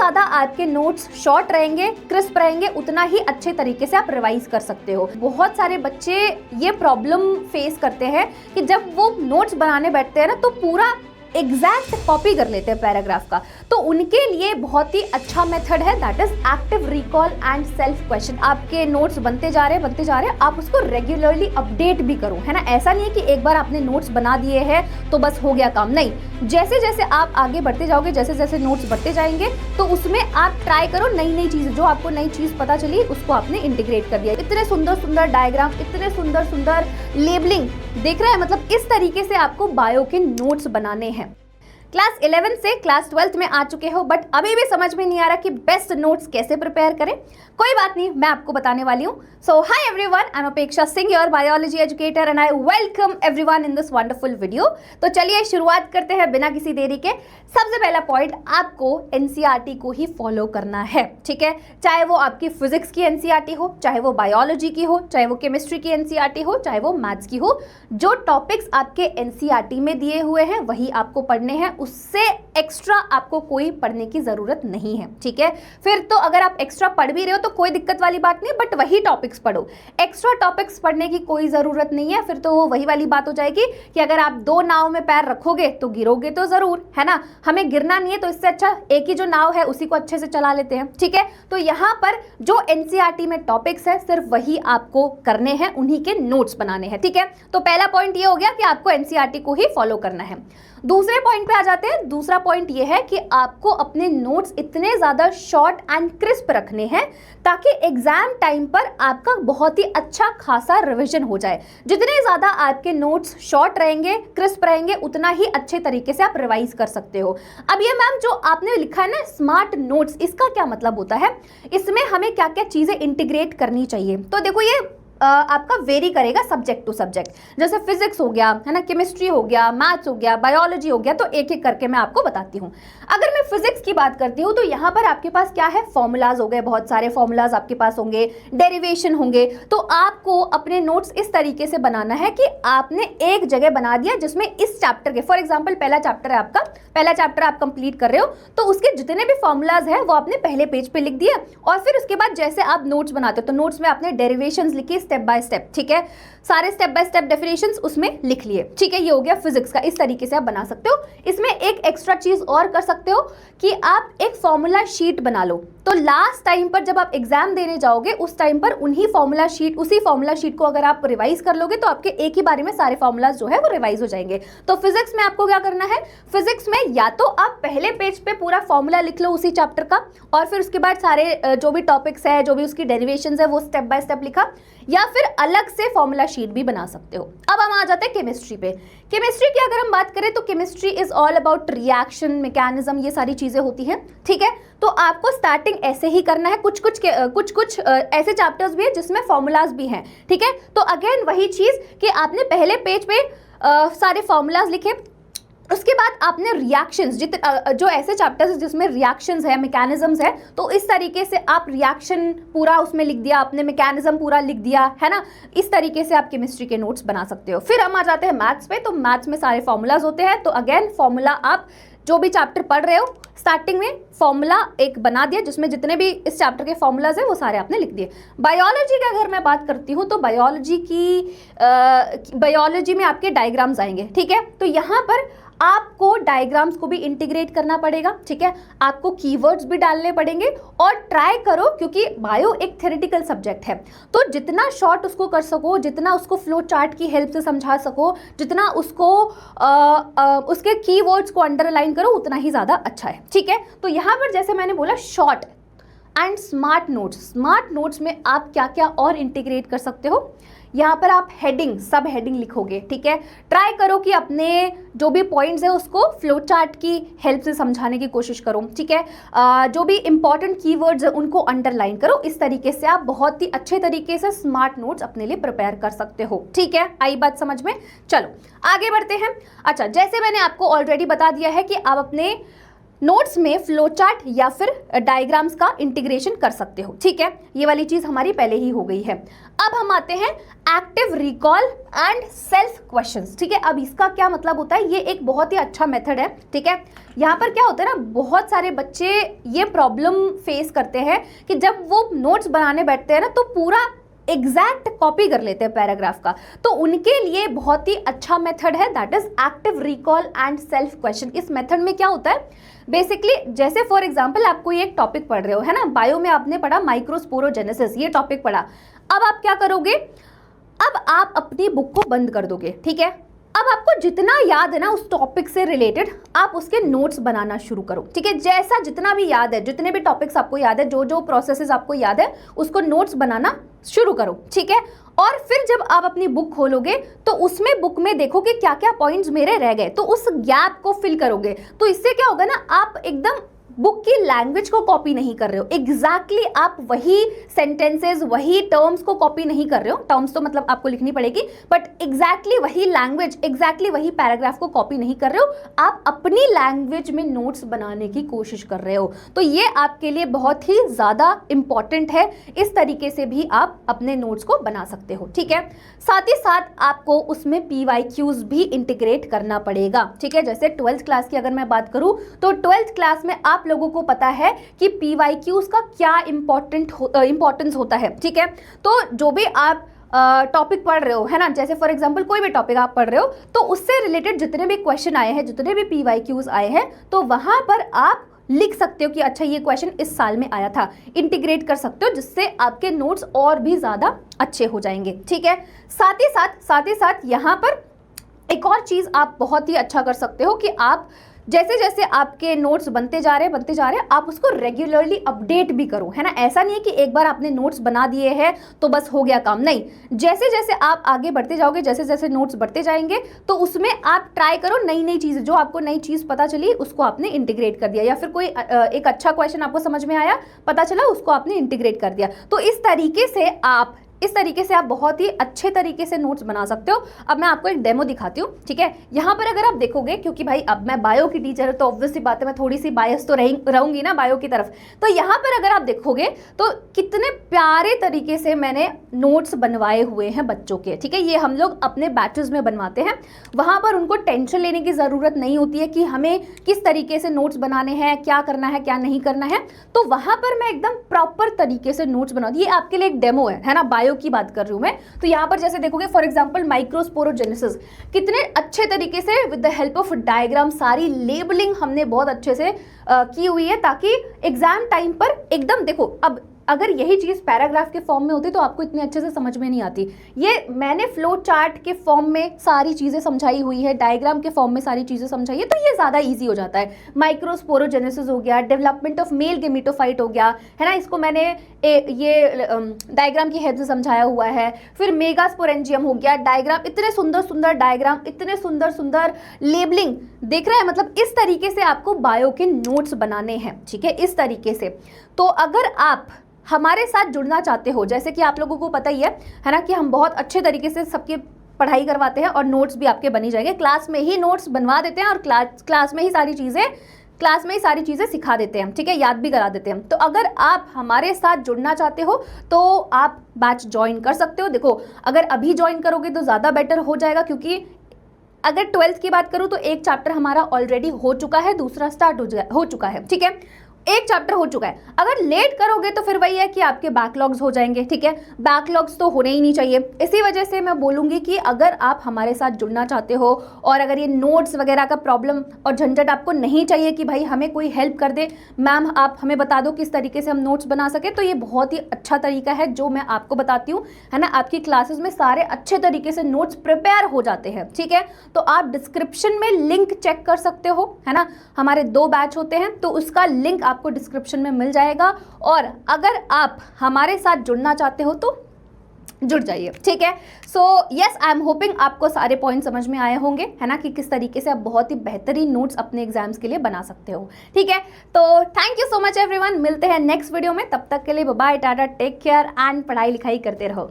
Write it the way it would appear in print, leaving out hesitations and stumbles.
ज्यादा आपके notes short रहेंगे, क्रिस्प रहेंगे, उतना ही अच्छे तरीके से आप रिवाइज कर सकते हो। बहुत सारे बच्चे ये प्रॉब्लम फेस करते हैं कि जब वो नोट्स बनाने बैठते हैं ना तो पूरा एग्जैक्ट कॉपी कर लेते हैं पैराग्राफ का। तो उनके लिए बहुत ही अच्छा मेथड है, that is active recall and self question. आपके नोट्स बनते जा रहे हैं, आप उसको रेगुलरली अपडेट भी करो, है ना। ऐसा नहीं है कि एक बार आपने नोट्स बना दिए हैं तो बस हो गया काम, नहीं। जैसे जैसे आप आगे बढ़ते जाओगे, जैसे जैसे नोट्स बढ़ते जाएंगे, तो उसमें आप ट्राई करो नई नई चीजें। जो आपको नई चीज पता चली उसको आपने इंटीग्रेट कर दिया। इतने सुंदर सुंदर डायग्राम, इतने सुंदर सुंदर लेबलिंग देख रहे हैं, मतलब इस तरीके से आपको बायो के नोट्स बनाने हैं। क्लास 11 से क्लास 12 में आ चुके हो, बट अभी भी समझ में नहीं आ रहा कि बेस्ट नोट्स कैसे प्रिपेयर करें। कोई बात नहीं, मैं आपको बताने वाली हूँ। सो हाय एवरीवन, आई एम अपेक्षा Singh, your biology educator, and I welcome everyone in this wonderful video. तो चलिए शुरुआत करते हैं बिना किसी देरी के। सबसे पहला पॉइंट, आपको एनसीईआरटी को ही फॉलो करना है, ठीक है। चाहे वो आपकी फिजिक्स की एनसीईआरटी हो, चाहे वो बायोलॉजी की हो, चाहे वो केमिस्ट्री की एनसीईआरटी हो, चाहे वो मैथ्स की हो, जो टॉपिक्स आपके एनसीईआरटी में दिए हुए हैं वही आपको पढ़ने हैं। उससे एक्स्ट्रा आपको कोई पढ़ने की जरूरत नहीं है, ठीक है। फिर तो अगर आप एक्स्ट्रा पढ़ भी रहे हो तो कोई दिक्कत वाली बात नहीं, बट वही टॉपिक्स पढ़ो। एक्स्ट्रा टॉपिक्स पढ़ने की कोई जरूरत नहीं है। फिर तो वो वही वाली बात हो जाएगी कि अगर आप दो नाव में पैर रखोगे तो गिरोगे तो जरूर, है ना। हमें गिरना नहीं है, तो इससे अच्छा एक ही जो नाव है उसी को अच्छे से चला लेते हैं, ठीक है। तो यहाँ पर जो एनसीईआरटी में टॉपिक्स है सिर्फ वही आपको करने हैं, उन्हीं के नोट्स बनाने हैं, ठीक है। तो पहला पॉइंट ये हो गया कि आपको एनसीईआरटी को ही फॉलो करना है। दूसरे पॉइंट पे आ जाते हैं। दूसरा पॉइंट ये है कि आपको अपने नोट्स इतने ज़्यादा शॉर्ट एंड क्रिस्प रखने हैं ताकि एग्जाम टाइम पर आपका बहुत ही अच्छा खासा रिवीजन हो जाए। जितने ज़्यादा आपके नोट्स शॉर्ट रहेंगे, क्रिस्प रहेंगे, उतना ही अच्छे तरीके से आप रिवाइज कर सकते हो। अब ये मैम जो आपने लिखा है ना स्मार्ट नोट्स, इसका क्या मतलब होता है? इसमें हमें क्या क्या चीज़ें इंटीग्रेट करनी चाहिए? तो देखो ये आपका वेरी करेगा सब्जेक्ट टू सब्जेक्ट। जैसे फिजिक्स हो गया, है ना, केमिस्ट्री हो गया, मैथ्स हो गया, बायोलॉजी हो गया, तो एक एक करके मैं आपको बताती हूँ। अगर मैं फिजिक्स की बात करती हूँ तो यहाँ पर आपके पास क्या है, फॉर्मूलाज हो गए, बहुत सारे फॉर्मूलाज आपके पास होंगे, डेरिवेशन होंगे। तो आपको अपने नोट्स इस तरीके से बनाना है कि आपने एक जगह बना दिया जिसमें इस चैप्टर के, फॉर एग्जाम्पल पहला चैप्टर है आपका, पहला चैप्टर आप कंप्लीट कर रहे हो, तो उसके जितने भी फॉर्मूलाज है वो आपने पहले पेज पे लिख दिया। और फिर उसके बाद जैसे आप नोट्स बनाते हो तो नोट्स में आपने डेरिवेशंस लिखी स्टेप बाय स्टेप, ठीक है। सारे स्टेप बाय स्टेप डेफिनेशंस उसमें लिख लिए, ठीक है। ये हो गया फिजिक्स का। इस तरीके से आप बना सकते हो। इसमें एक एक्स्ट्रा चीज और कर सकते हो कि आप एक फॉर्मूला शीट बना लो। तो लास्ट टाइम पर जब आप एग्जाम देने जाओगे उस टाइम पर उसी फॉर्मूला शीट को अगर आप रिवाइज कर लोगे तो आपके एक ही बारे में सारे फॉर्मूलाज जो है वो रिवाइज हो जाएंगे। तो फिजिक्स में आपको क्या करना है, फिजिक्स में या तो आप पहले पेज पे पूरा फॉर्मूला लिख लो उसी चैप्टर का, और फिर उसके बाद सारे जो भी टॉपिक्स है, जो भी उसकी डेरिवेशंस है, वो स्टेप बाय स्टेप लिखा, या फिर अलग से फॉर्मूला शीट भी बना सकते हो। अब हम आ जाते हैं केमिस्ट्री पे। केमिस्ट्री की अगर हम बात करें तो chemistry is all about reaction, mechanism, ये सारी चीजें होती हैं, ठीक है। तो आपको स्टार्टिंग ऐसे ही करना है। कुछ कुछ ऐसे चैप्टर्स भी है जिसमें फॉर्मूलाज भी हैं, ठीक है। तो अगेन वही चीज कि आपने पहले पेज पे सारे फॉर्मूलाज लिखे, उसके बाद आपने रिएक्शंस, जो ऐसे चैप्टर्स जिसमें रिएक्शंस है, मैकेनिज्म्स है, तो इस तरीके से आप रिएक्शन पूरा उसमें लिख दिया, आपने मैकेनिज्म पूरा लिख दिया, है ना। इस तरीके से आप केमिस्ट्री के नोट्स बना सकते हो। फिर हम आ जाते हैं मैथ्स पे। तो मैथ्स में सारे फॉर्मूलाज होते हैं। तो अगेन फॉर्मूला आप जो भी चैप्टर पढ़ रहे हो स्टार्टिंग में फॉर्मूला एक बना दिया जिसमें जितने भी इस चैप्टर के फॉर्मूलाज है वो सारे आपने लिख दिए। बायोलॉजी की अगर मैं बात करती हूँ तो बायोलॉजी में आपके डायग्राम्स आएंगे, ठीक है। तो यहाँ पर आपको डायग्राम्स को भी इंटीग्रेट करना पड़ेगा, ठीक है। आपको कीवर्ड्स भी डालने पड़ेंगे और ट्राई करो, क्योंकि बायो एक थ्योरेटिकल सब्जेक्ट है, तो जितना शॉर्ट उसको कर सको, जितना उसको फ्लो चार्ट की हेल्प से समझा सको, जितना उसको उसके कीवर्ड्स को अंडरलाइन करो, उतना ही ज़्यादा अच्छा है, ठीक है। तो यहाँ पर जैसे मैंने बोला शॉर्ट एंड स्मार्ट नोट्स में आप क्या क्या और इंटीग्रेट कर सकते हो। यहाँ पर आप हेडिंग, सब हेडिंग लिखोगे, ठीक है। ट्राई करो कि अपने जो भी पॉइंट्स है उसको फ्लो चार्ट की हेल्प से समझाने की कोशिश करो, ठीक है। जो भी इंपॉर्टेंट कीवर्ड्स है उनको अंडरलाइन करो। इस तरीके से आप बहुत ही अच्छे तरीके से स्मार्ट नोट्स अपने लिए प्रिपेयर कर सकते हो, ठीक है। आई बात समझ में? चलो आगे बढ़ते हैं। अच्छा, जैसे मैंने आपको ऑलरेडी बता दिया है कि आप अपने नोट्स में फ्लो चार्ट या फिर डायग्राम्स का इंटीग्रेशन कर सकते हो। ठीक है, ये वाली चीज हमारी पहले ही हो गई है। अब हम आते हैं active recall and self questions. ठीक है, अब इसका क्या मतलब होता है, ये एक बहुत ही अच्छा मेथड है। ठीक है, यहाँ पर क्या होता है ना, बहुत सारे बच्चे ये प्रॉब्लम फेस करते हैं कि जब वो नोट्स बनाने बैठते हैं ना तो पूरा एग्जैक्ट कॉपी कर लेते हैं पैराग्राफ का। तो उनके लिए बहुत ही अच्छा मेथड है, that is active recall and self question. इस मेथड में क्या होता है, बेसिकली जैसे फॉर एग्जांपल आपको ये एक टॉपिक पढ़ रहे हो, है ना, बायो में आपने पढ़ा माइक्रोस्पोरोजेनेसिस, ये टॉपिक पढ़ा। अब आप क्या करोगे, अब आप अपनी बुक को बंद कर दोगे। ठीक है, अब आपको जितना याद है ना उस टॉपिक से रिलेटेड, आप उसके नोट्स बनाना शुरू करो। ठीक है, जैसा जितना भी याद है, जितने भी टॉपिक्स आपको याद है, जो जो प्रोसेसेस आपको याद है, उसको नोट्स बनाना शुरू करो। ठीक है, और फिर जब आप अपनी बुक खोलोगे तो उसमें बुक में देखो कि क्या क्या पॉइंट्स मेरे रह गए, तो उस गैप को फिल करोगे। तो इससे क्या होगा ना, आप एकदम बुक की लैंग्वेज को कॉपी नहीं कर रहे हो, एग्जैक्टली आप वही सेंटेंसेस, वही टर्म्स को कॉपी नहीं कर रहे हो, टर्म्स तो मतलब आपको लिखनी पड़ेगी, बट एग्जैक्टली वही लैंग्वेज, एग्जैक्टली वही पैराग्राफ को कॉपी नहीं कर रहे हो, आप अपनी लैंग्वेज में नोट्स बनाने की कोशिश कर रहे हो। तो ये आपके लिए बहुत ही ज़्यादा इंपॉर्टेंट है, इस तरीके से भी आप अपने नोट्स को बना सकते हो। ठीक है, साथ ही साथ आपको उसमें PYQs भी इंटीग्रेट करना पड़ेगा। ठीक है, जैसे 12th क्लास की अगर मैं बात करूं तो 12th क्लास में आप लोगों को पता है कि PYQs का क्या इंपॉर्टेंस होता है। ठीक है, तो जो भी आप टॉपिक पढ़ रहे हो, है ना, जैसे फॉर एग्जांपल कोई भी टॉपिक आप पढ़ रहे हो, तो उससे रिलेटेड जितने भी क्वेश्चन आए हैं, जितने भी PYQs आए हैं, तो वहां पर आप लिख सकते हो कि अच्छा ये क्वेश्चन इस साल में आया था, इंटीग्रेट कर सकते हो, जिससे आपके नोट्स और भी ज़्यादा अच्छे हो जाएंगे। ठीक है, साथ ही साथ यहाँ पर एक और चीज़ आप बहुत ही अच्छा कर सकते हो कि आप जैसे जैसे आपके नोट्स बनते जा रहे हैं, आप उसको रेगुलरली अपडेट भी करो, है ना। ऐसा नहीं है कि एक बार आपने नोट्स बना दिए हैं तो बस हो गया काम, नहीं, जैसे जैसे आप आगे बढ़ते जाओगे, जैसे जैसे नोट्स बढ़ते जाएंगे, तो उसमें आप ट्राई करो नई नई चीज़ें, जो आपको नई चीज़ पता चली उसको आपने इंटीग्रेट कर दिया, या फिर कोई एक अच्छा क्वेश्चन आपको समझ में आया, पता चला, उसको आपने इंटीग्रेट कर दिया। तो इस तरीके से आप बहुत ही अच्छे तरीके से नोट्स बना सकते हो। अब मैं आपको एक डेमो दिखाती हूँ। ठीक है, यहाँ पर अगर आप देखोगे, क्योंकि भाई अब मैं बायो की टीचर हूँ तो ऑब्वियस सी बात है मैं थोड़ी सी बायस तो रहूंगी ना बायो की तरफ। तो यहाँ पर अगर आप देखोगे तो कितने प्यारे तरीके से मैंने नोट्स बनवाए हुए हैं बच्चों के। ठीक है, ये हम लोग अपने बैचेस में बनवाते हैं, वहाँ पर उनको टेंशन लेने की ज़रूरत नहीं होती है कि हमें किस तरीके से नोट्स बनाने हैं, क्या करना है, क्या नहीं करना है। तो वहाँ पर मैं एकदम प्रॉपर तरीके से नोट्स बनाती हूँ। ये आपके लिए एक डेमो है ना, बायो की बात कर रही हूं मैं। तो यहां पर जैसे देखोगे फॉर एग्जांपल माइक्रोस्पोरोजेनेसिस, कितने अच्छे तरीके से with the help of diagram सारी लेबलिंग हमने बहुत अच्छे से की हुई है, ताकि एग्जाम टाइम पर एकदम देखो, अब अगर यही चीज़ पैराग्राफ के फॉर्म में होती तो आपको इतने अच्छे से समझ में नहीं आती। ये मैंने फ्लो चार्ट के फॉर्म में सारी चीज़ें समझाई हुई है, डायग्राम के फॉर्म में सारी चीज़ें समझाई है, तो ये ज़्यादा इजी हो जाता है। माइक्रोस्पोरोजेनेसिस हो गया, डेवलपमेंट ऑफ मेल गेमेटोफाइट हो गया, है ना, इसको मैंने ये डायग्राम की हेल्प से समझाया हुआ है। फिर मेगास्पोरेंजियम हो गया, डायग्राम, इतने सुंदर सुंदर डायग्राम, इतने सुंदर सुंदर लेबलिंग, देख रहे हैं, मतलब इस तरीके से आपको बायो के नोट्स बनाने हैं। ठीक है, इस तरीके से। तो अगर आप हमारे साथ जुड़ना चाहते हो, जैसे कि आप लोगों को पता ही है ना, कि हम बहुत अच्छे तरीके से सबकी पढ़ाई करवाते हैं और नोट्स भी आपके बनी जाएंगे, क्लास में ही नोट्स बनवा देते हैं और क्लास में ही सारी चीज़ें सिखा देते हैं। ठीक है, याद भी करा देते हैं। तो अगर आप हमारे साथ जुड़ना चाहते हो तो आप बैच ज्वाइन कर सकते हो। देखो, अगर अभी ज्वाइन करोगे तो ज़्यादा बेटर हो जाएगा, क्योंकि अगर 12th की बात करूँ तो एक चैप्टर हमारा ऑलरेडी हो चुका है, दूसरा स्टार्ट हो चुका है। ठीक है, एक चैप्टर हो चुका है। अगर लेट करोगे तो फिर वही है कि आपके बैकलॉग्स हो जाएंगे। ठीक है, बैकलॉग्स तो होने ही नहीं चाहिए। इसी वजह से मैं बोलूँगी कि अगर आप हमारे साथ जुड़ना चाहते हो और अगर ये नोट्स वगैरह का प्रॉब्लम और झंझट आपको नहीं चाहिए कि भाई हमें कोई हेल्प कर दे, मैम आप हमें बता दो किस तरीके से हम नोट्स बना सके, तो ये बहुत ही अच्छा तरीका है जो मैं आपको बताती हूँ, है ना। आपकी क्लासेस में सारे अच्छे तरीके से नोट्स प्रिपेयर हो जाते हैं। ठीक है, तो आप डिस्क्रिप्शन में लिंक चेक कर सकते हो, है ना। हमारे 2 बैच होते हैं, तो उसका लिंक आपको डिस्क्रिप्शन में मिल जाएगा। और अगर आप हमारे साथ जुड़ना चाहते हो तो जुड़ जाइए। ठीक है, so yes, I am hoping आपको सारे पॉइंट समझ में आए होंगे, है ना, कि किस तरीके से आप बहुत ही बेहतरीन नोट्स अपने एग्जाम्स के लिए बना सकते हो। ठीक है, तो thank you so much everyone, मिलते हैं नेक्स्ट वीडियो में। तब तक के लिए bye, tata, take care and पढ़ाई लिखाई करते रहो।